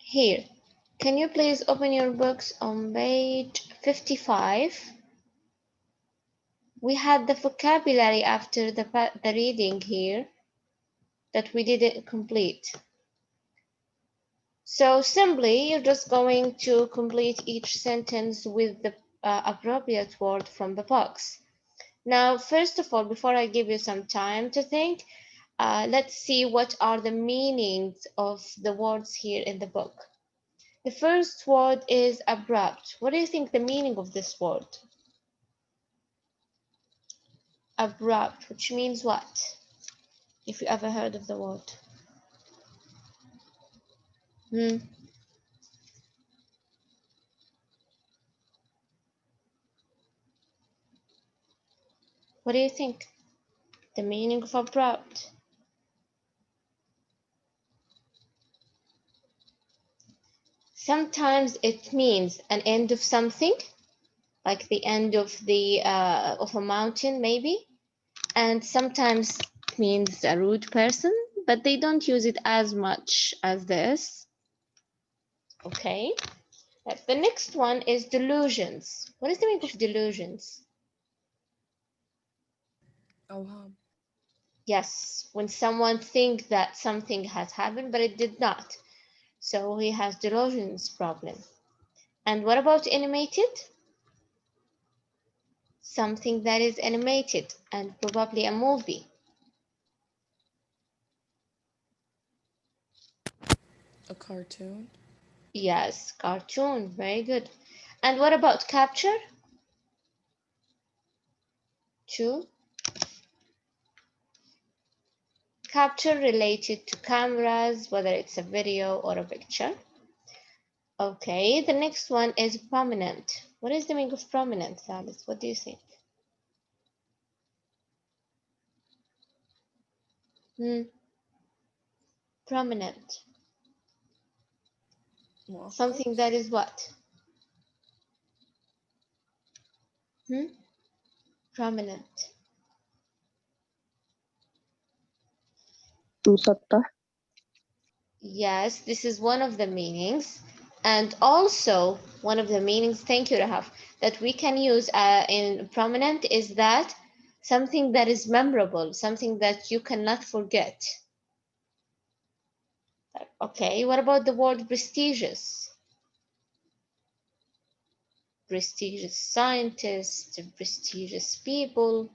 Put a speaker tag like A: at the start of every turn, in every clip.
A: Here, can you please open your books on page 55? We had the vocabulary after the reading here that we didn't complete. So simply, you're just going to complete each sentence with the appropriate word from the box. Now, first of all, before I give you some time to think, let's see what are the meanings of the words here in the book. The first word is abrupt. What do you think the meaning of this word? Abrupt, which means what? If you ever heard of the word. What do you think? The meaning of abrupt. Sometimes it means an end of something, like the end of a mountain, maybe. And sometimes it means a rude person, but they don't use it as much as this. Okay. The next one is delusions. What is the meaning of delusions?
B: أوهام.
A: Yes, when someone thinks that something has happened, but it did not. So he has delusions problem. And what about animated? Something that is animated and probably a movie.
B: A cartoon.
A: Yes, cartoon, very good. And what about capture? Two. Capture related to cameras, whether it's a video or a picture. Okay, the next one is prominent. What is the meaning of prominent, Alice? What do you think? Prominent.
B: مؤقت.
A: Something that is what? Prominent.
C: مسطح.
A: Yes, this is one of the meanings. And also, one of the meanings, thank you, Rahaf, that we can use in prominent is that something that is memorable, something that you cannot forget. Okay, what about the word prestigious? Prestigious scientists, prestigious people.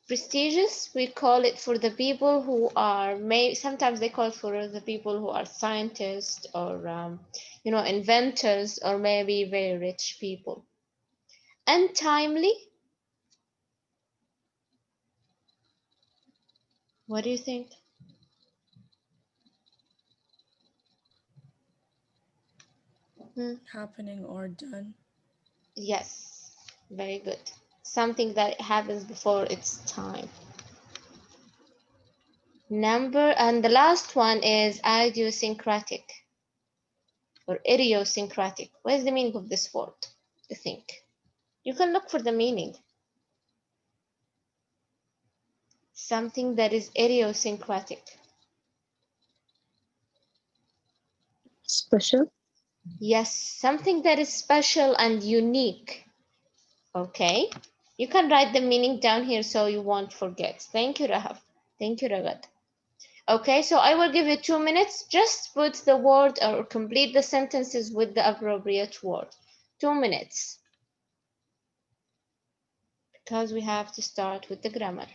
A: Prestigious, we call it for the people who are, sometimes they call it for the people who are scientists or, inventors or maybe very rich people. Untimely, what do you think?
B: Happening or done.
A: Yes, very good. Something that happens before its time. And the last one is idiosyncratic or idiosyncratic. What is the meaning of this word? You think? You can look for the meaning. Something that is idiosyncratic.
C: Special.
A: Yes, something that is special and unique. Okay, you can write the meaning down here so you won't forget. Thank you, Rahaf. Thank you, Ragad. Okay, so I will give you 2 minutes. Just put the word or complete the sentences with the appropriate word. 2 minutes. Because we have to start with the grammar.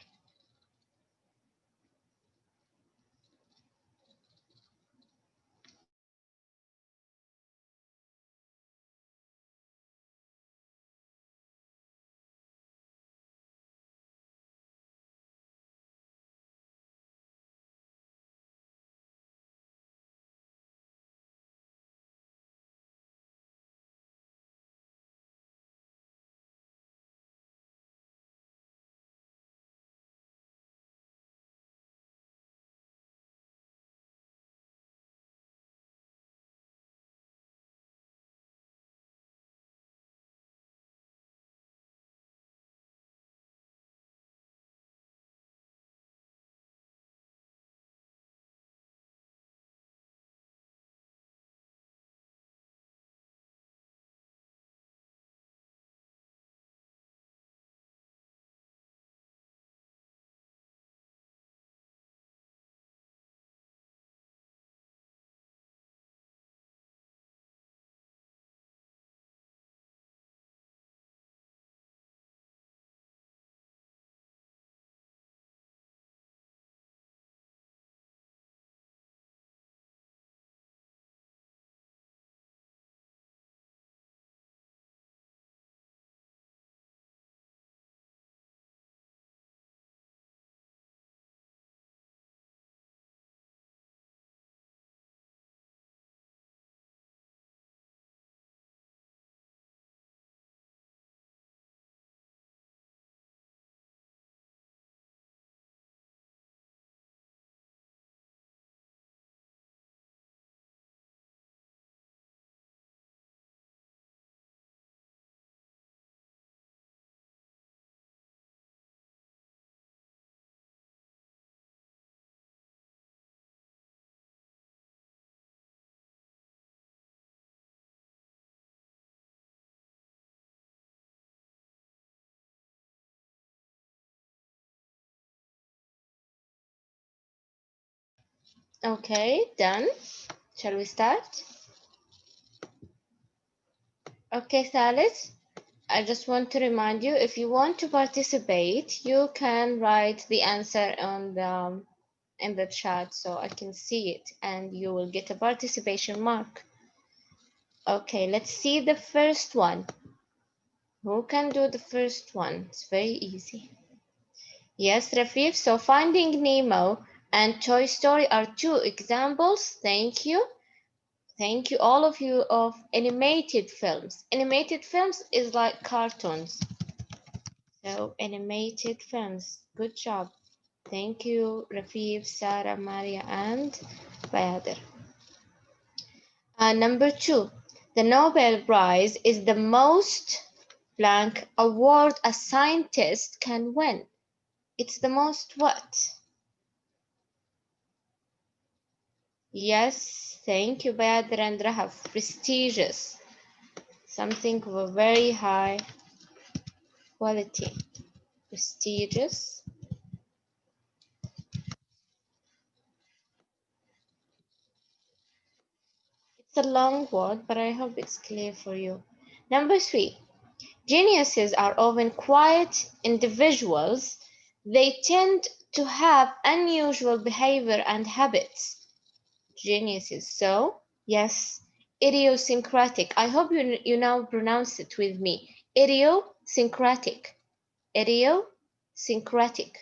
A: Okay, done. Shall we start? Okay, Thalith, I just want to remind you, if you want to participate, you can write the answer on the in the chat so I can see it, and you will get a participation mark. Okay, let's see the first one. Who can do the first one? It's very easy. Yes, Rafif. So Finding Nemo and Toy Story are two examples. Thank you. Thank you, all of you, of animated films. Animated films is like cartoons. So animated films. Good job. Thank you, Rafif, Sarah, Maria, and Bayadir. Number two, the Nobel Prize is the most blank award a scientist can win. It's the most what? Yes, thank you, Bayadir and Rahaf. Prestigious. Something of a very high quality. Prestigious. It's a long word, but I hope it's clear for you. Number three, geniuses are often quiet individuals. They tend to have unusual behavior and habits. Geniuses. So, yes, idiosyncratic. I hope you now pronounce it with me. Idiosyncratic. Idiosyncratic.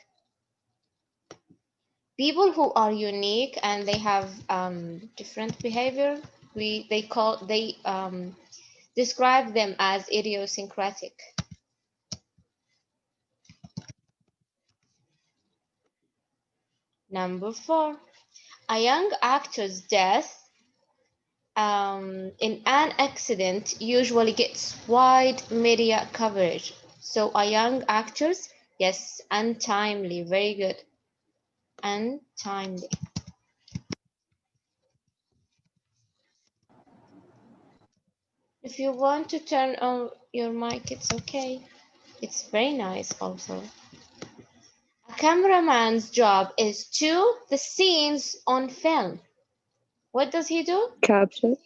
A: People who are unique and they have different behavior, they describe them as idiosyncratic. Number four, a young actor's death in an accident usually gets wide media coverage. So a young actor's, yes, untimely, very good, untimely. If you want to turn on your mic, it's okay. It's very nice also. A cameraman's job is to the scenes on film. What does he do?
C: Capture.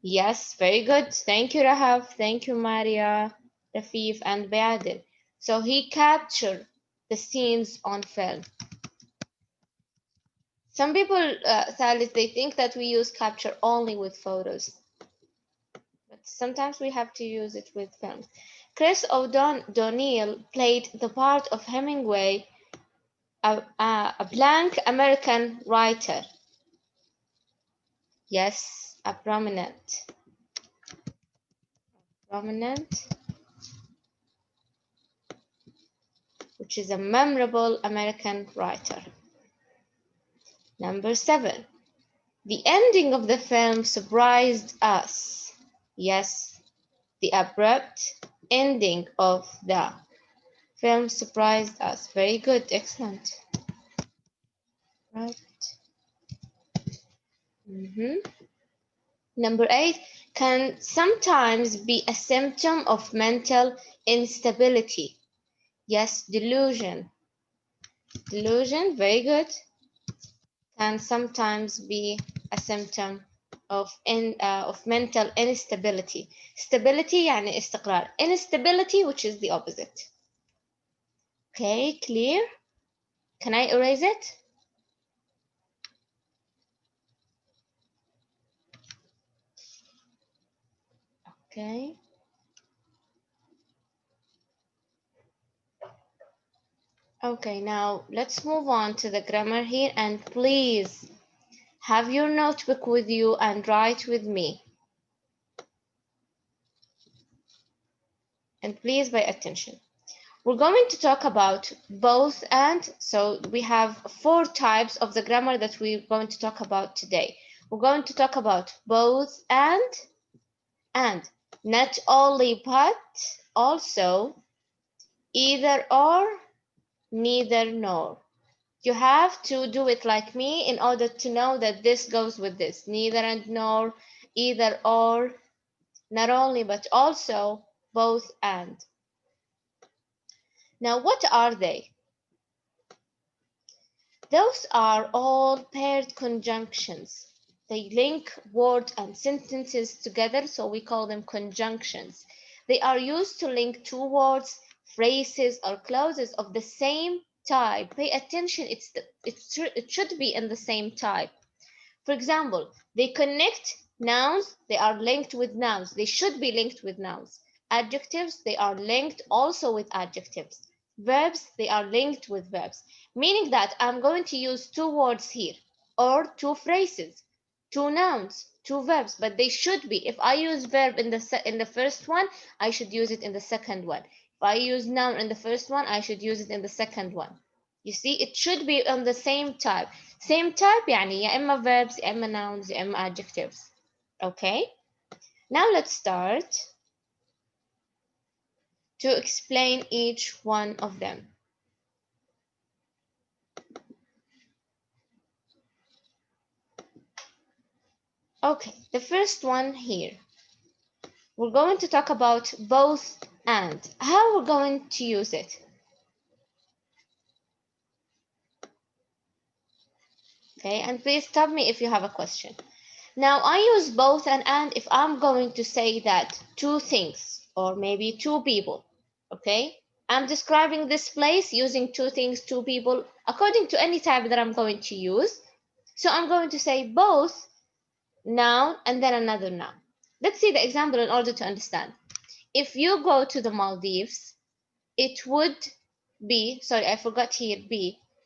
A: Yes, very good. Thank you, Rahaf. Thank you, Maria, Rafif, and Beadil. So he captured the scenes on film. Some people, Thalith, they think that we use capture only with photos. But sometimes we have to use it with films. Chris O'Donnell played the part of Hemingway, a blank American writer. Yes, a prominent, which is a memorable American writer. Number seven, the ending of the film surprised us. Yes, the abrupt ending of the film surprised us. Very good, excellent. Right. Number eight, can sometimes be a symptom of mental instability. Yes, delusion. Delusion, very good. Can sometimes be a symptom of mental instability. Stability يعني استقرار. Instability, which is the opposite. Okay, clear? Can I erase it? Okay. Okay, now let's move on to the grammar here, and please have your notebook with you and write with me. And please pay attention. We're going to talk about both and. So we have four types of the grammar that we're going to talk about today. We're going to talk about both and not only but also, either or, neither nor. You have to do it like me in order to know that this goes with this. Neither and nor, either or, not only but also, both and. Now, what are they? Those are all paired conjunctions. They link words and sentences together, so we call them conjunctions. They are used to link two words, phrases, or clauses of the same type. Pay attention, it should be in the same type. For example, they connect nouns, they are linked with nouns. They should be linked with nouns. Adjectives, they are linked also with adjectives. Verbs, they are linked with verbs, meaning that I'm going to use two words here, or two phrases, two nouns, two verbs, but they should be. If I use verb in the first one, I should use it in the second one. If I use noun in the first one, I should use it in the second one. You see, it should be on the same type. Same type يعني يا إما verbs يا إما nouns يا إما adjectives. Okay? Now let's start to explain each one of them. Okay, the first one here. We're going to talk about both and. How we're going to use it. Okay, and please stop me if you have a question. Now I use both and if I'm going to say that two things or maybe two people. Okay, I'm describing this place using two things, two people, according to any type that I'm going to use. So I'm going to say both noun and then another noun. Let's see the example in order to understand. If you go to the Maldives, it would be, sorry, I forgot here,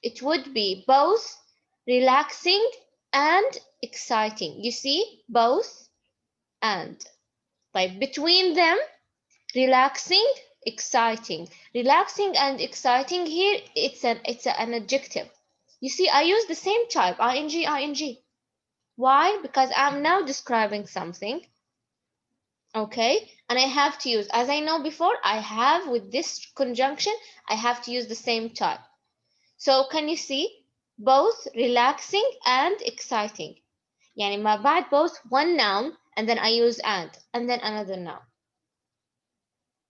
A: it would be both relaxing and exciting. You see, both and. Like between them, relaxing, exciting. Relaxing and exciting here, it's an adjective. You see, I use the same type, ing. Why? Because I'm now describing something. Okay, and I have to use, as I know before, I have with this conjunction, I have to use the same type. So can you see? Both relaxing and exciting. يعني ما بعد both one noun and then I use and then another noun.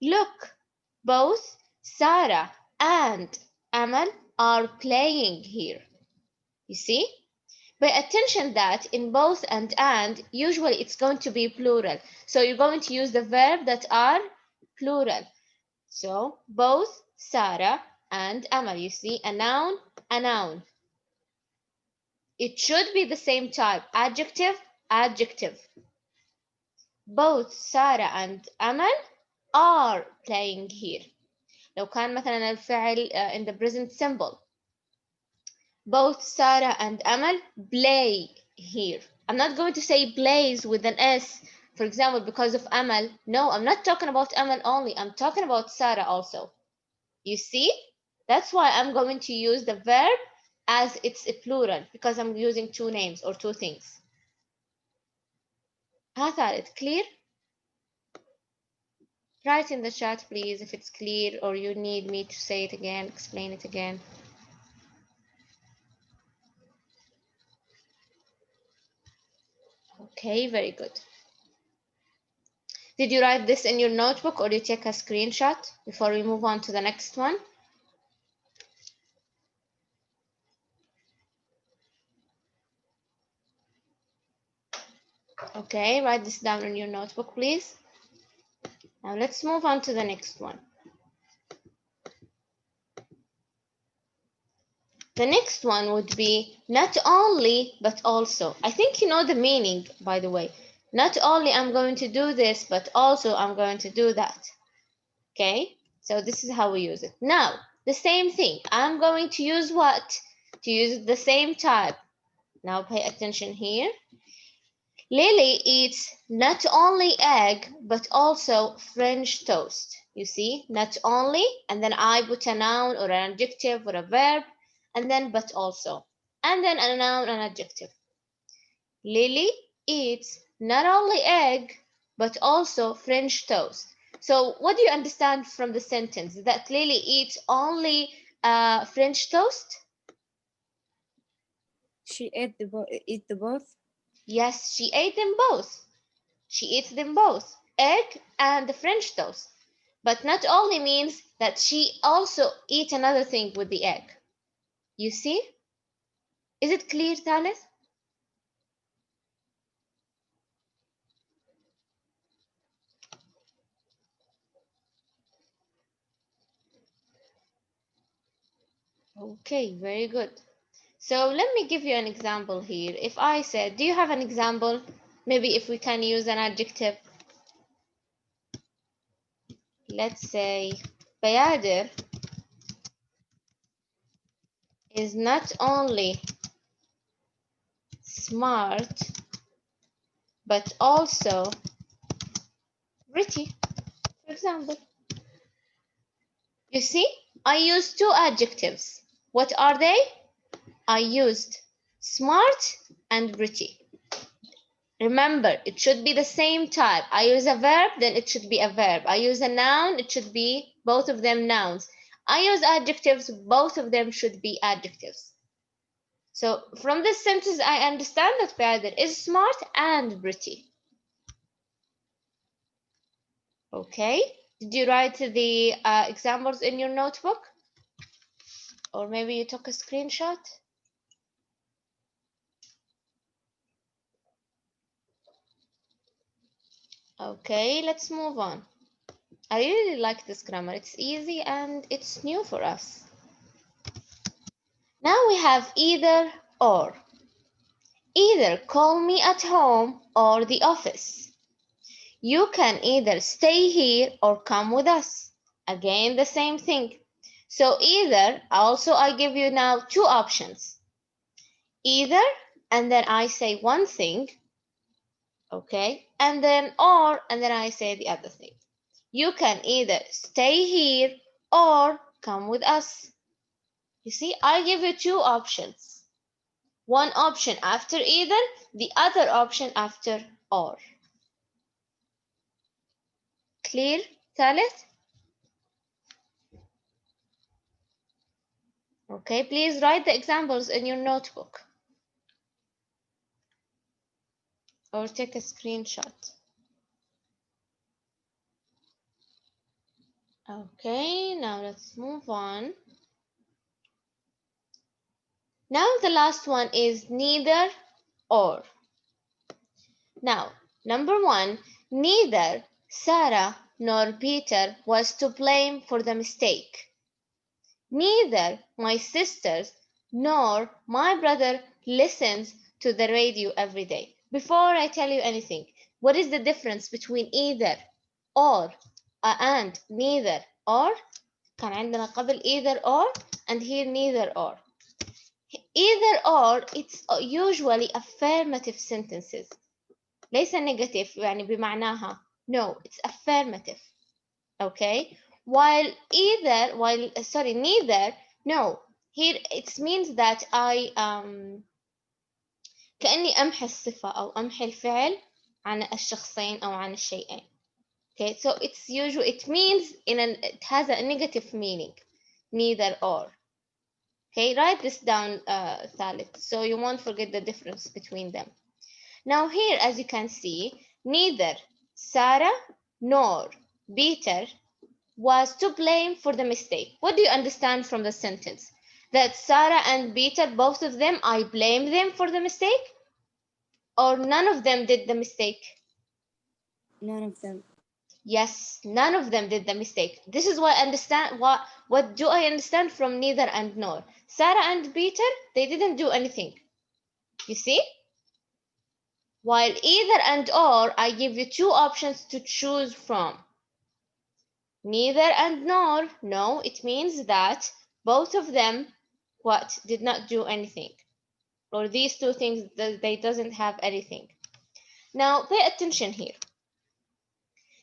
A: Look, both Sarah and Amal are playing here. You see? Pay attention that in both and usually it's going to be plural. So you're going to use the verb that are plural. So both Sarah and Amal. You see, a noun, a noun. It should be the same type. Adjective, adjective. Both Sarah and Amal are playing here. لو كان مثلا الفعل in the present simple. Both Sarah and Amal play here. I'm not going to say plays with an S, for example, because of Amal. No, I'm not talking about Amal only. I'm talking about Sarah also. You see? That's why I'm going to use the verb as it's a plural, because I'm using two names or two things. It clear? Write in the chat, please, if it's clear or you need me to say it again, explain it again. Okay, very good. Did you write this in your notebook or you take a screenshot before we move on to the next one? Okay, write this down in your notebook, please. Now let's move on to the next one. The next one would be not only, but also. I think you know the meaning, by the way. Not only I'm going to do this, but also I'm going to do that. Okay, so this is how we use it. Now, the same thing. I'm going to use what? To use the same type. Now pay attention here. Lily eats not only egg, but also French toast. You see, not only, and then I put a noun or an adjective or a verb, and then but also, and then a noun and adjective. Lily eats not only egg, but also French toast. So what do you understand from the sentence? That Lily eats only French toast?
B: She ate the both.
A: Yes, she ate them both. She eats them both, egg and the French toast. But not only means that she also eat another thing with the egg. You see? Is it clear, Thalith? Okay, very good. So let me give you an example here. If I said, do you have an example? Maybe if we can use an adjective. Let's say Bayadir is not only smart but also pretty, for example. You see, I used two adjectives. What are they? I used smart and pretty. Remember, it should be the same type. I use a verb, then it should be a verb. I use a noun, it should be both of them nouns. I use adjectives, both of them should be adjectives. So from this sentence, I understand that Bader is smart and pretty. Okay, did you write the examples in your notebook? Or maybe you took a screenshot? Okay, let's move on. I really like this grammar. It's easy and it's new for us. Now we have either or. Either call me at home or the office. You can either stay here or come with us. Again, the same thing. So either, also I give you now two options. Either, and then I say one thing, okay, and then or, and then I say the other thing. You can either stay here or come with us. You see, I give you two options. One option after either, the other option after or. Clear, Thalith? Okay, please write the examples in your notebook or take a screenshot. Okay, now let's move on. Now the last one is neither or. Now, number one, neither Sarah nor Peter was to blame for the mistake. Neither my sisters nor my brother listens to the radio every day. Before I tell you anything, what is the difference between either or and neither or? كان عندنا قبل either or and here neither or. Either or, it's usually affirmative sentences. ليس negative يعني بمعناها. No, it's affirmative. Okay? While neither, no. Here it means that I كأني أمحي الصفة أو أمحي الفعل عن الشخصين أو عن الشيئين. Okay, so it means it has a negative meaning, neither or. Okay, write this down, Thalith, so you won't forget the difference between them. Now here, as you can see, neither Sarah nor Peter was to blame for the mistake. What do you understand from the sentence? That Sarah and Peter, both of them, I blame them for the mistake? Or none of them did the mistake?
B: None of them.
A: Yes, none of them did the mistake. This is what I understand. What do I understand from neither and nor? Sarah and Peter, they didn't do anything. You see? While either and or, I give you two options to choose from. Neither and nor, no, it means that both of them did not do anything. Or these two things, they doesn't have anything. Now pay attention here.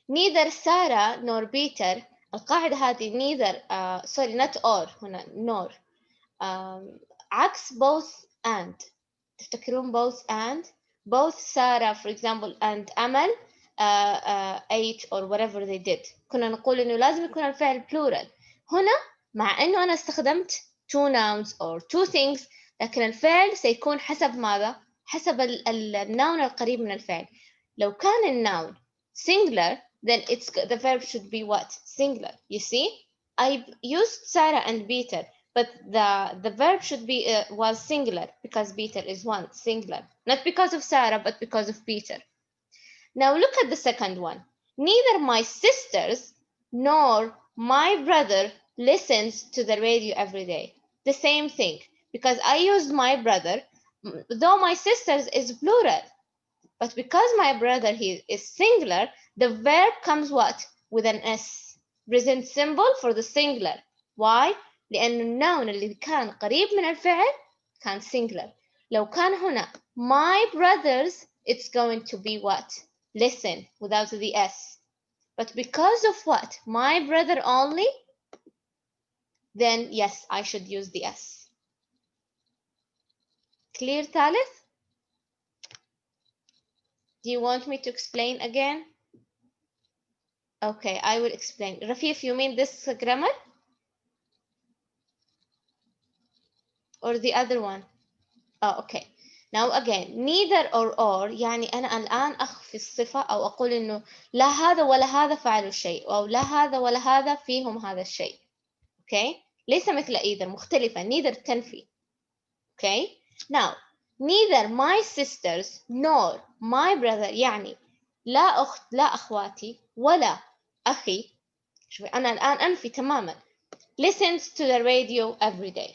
A: Neither Sarah nor Peter, القاعدة هذه neither sorry not or هنا nor عكس both and. تفتكرون both and? Both Sarah for example and Amal ate or whatever they did. كنا نقول إنه لازم يكون الفعل plural. هنا مع إنه أنا استخدمت two nouns or two things لكن الفعل سيكون حسب ماذا؟ حسب النون القريب من الفعل. لو كان النون singular then the verb should be what? Singular. You see? I used Sarah and Peter but the verb should be was singular because Peter is one, singular. Not because of Sarah, but because of Peter. Now look at the second one. Neither my sisters nor my brother listens to the radio every day. The same thing, because I used my brother, though my sisters is plural. But because my brother he is singular, the verb comes what? With an S. Present symbol for the singular. Why? لأن النون اللي كان قريب من الفعل كان singular. لو كان هنا my brothers, it's going to be what? Listen without the S. But because of what? My brother only, then yes, I should use the S. Clear, ثالث? Do you want me to explain again? Okay, I will explain. Rafif, you mean this grammar? Or the other one? Oh, okay. Now again, neither or يعني أنا الآن أخفي الصفة أو أقول إنه لا هذا ولا هذا فعلوا الشيء أو لا هذا ولا هذا فيهم هذا الشيء. Okay? ليس مثل either، مختلفة. neither تنفي. Okay? Now, neither my sisters nor my brother يعني لا أخت لا أخواتي ولا أخي. شوفي أنا الآن أنفي تماما. Listens to the radio every day.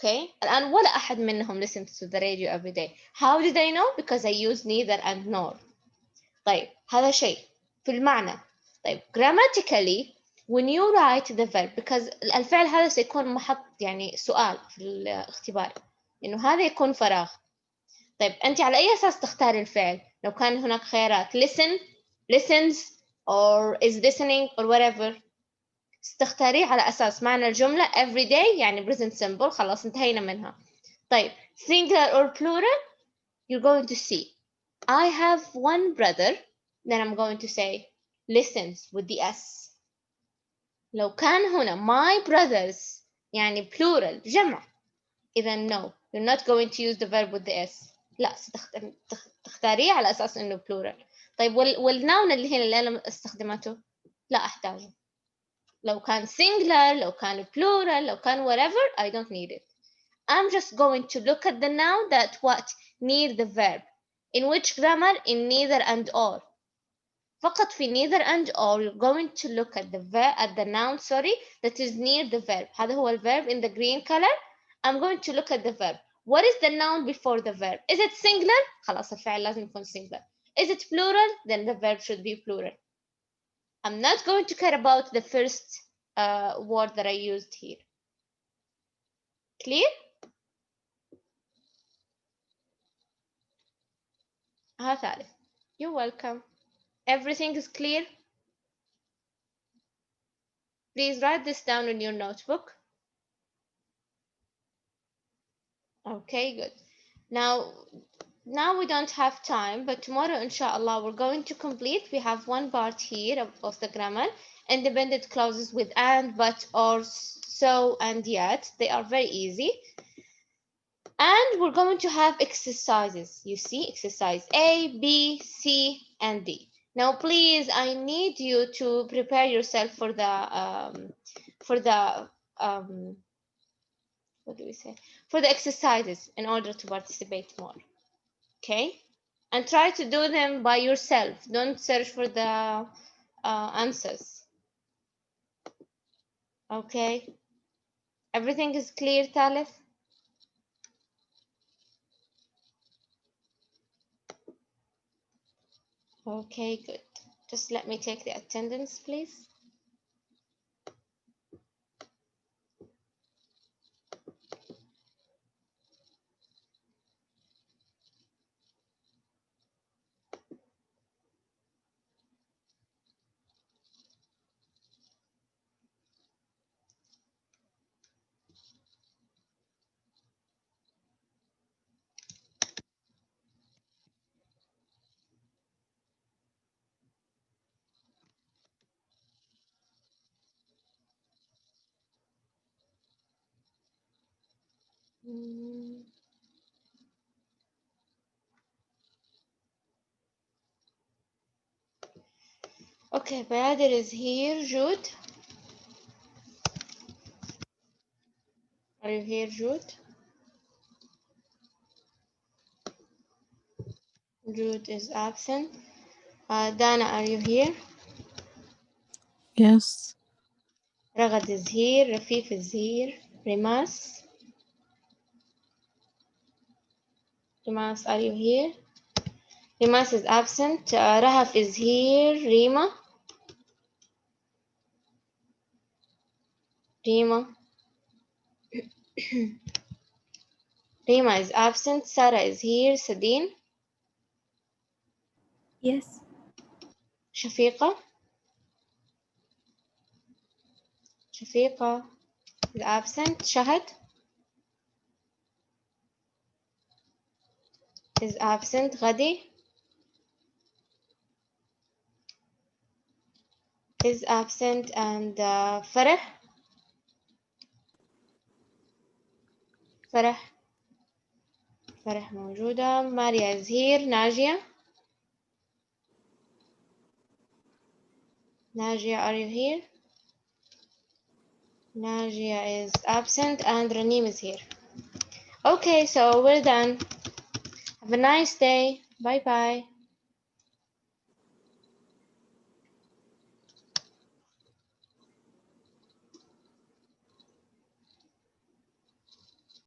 A: Okay. الآن ولا أحد منهم listens to the radio every day. How did I know? Because I use neither and nor. طيب هذا شيء في المعنى. طيب grammatically when you write the verb, because الفعل هذا سيكون محط يعني سؤال في الاختبار إنه هذا يكون فراغ. طيب أنت على أي أساس تختار الفعل؟ لو كان هناك خيارات listen, listens, or is listening or whatever. تختاريه على أساس معنى الجملة every day يعني present simple. خلاص انتهينا منها. طيب singular or plural, you're going to see I have one brother, then I'm going to say listens with the S. لو كان هنا my brothers يعني plural جمع، إذا no, you're not going to use the verb with the S. لا تختاريه على أساس إنه plural. طيب والnoun اللي هنا اللي أنا استخدمته لا أحتاجه. لو كان singular، لو كان plural، لو كان whatever, I don't need it. I'm just going to look at the noun that what near the verb. In which grammar? In neither and or. فقط في neither and or you're going to look at the verb at the noun that is near the verb. هذا هو الverb in the green color. I'm going to look at the verb. What is the noun before the verb? Is it singular? خلاص الفعل لازم يكون singular. Is it plural? Then the verb should be plural. I'm not going to care about the first word that I used here. Clear? ثالث. You're welcome. Everything is clear? Please write this down in your notebook. Okay, good. Now we don't have time, but tomorrow, inshallah, we're going to complete. We have one part here of the grammar, independent clauses with and, but, or, so, and yet. They are very easy. And we're going to have exercises. You see, exercise A, B, C, and D. Now, please, I need you to prepare yourself for the what do we say? For the exercises in order to participate more. Okay? And try to do them by yourself. Don't search for the answers. Okay? Everything is clear, Thalith? Okay, good. Just let me take the attendance, please. Okay, Bader is here. Jude. Are you here, Jude? Jude is absent. Dana, are you here?
C: Yes.
A: Ragad is here. Rafif is here. Rimas? Rimas, are you here? Rimas is absent. Rahaf is here. Rima? Rima? Rima is absent. Sarah is here. Sadine?
B: Yes.
A: Shafiqa? Shafiqa is absent. Shahad is absent. Ghadi is absent. And Farah? Farah موجودة. Maria is here. Najia? Najia, are you here? Najia is absent and Ranim is here. Okay, so we're done. Have a nice day. Bye bye.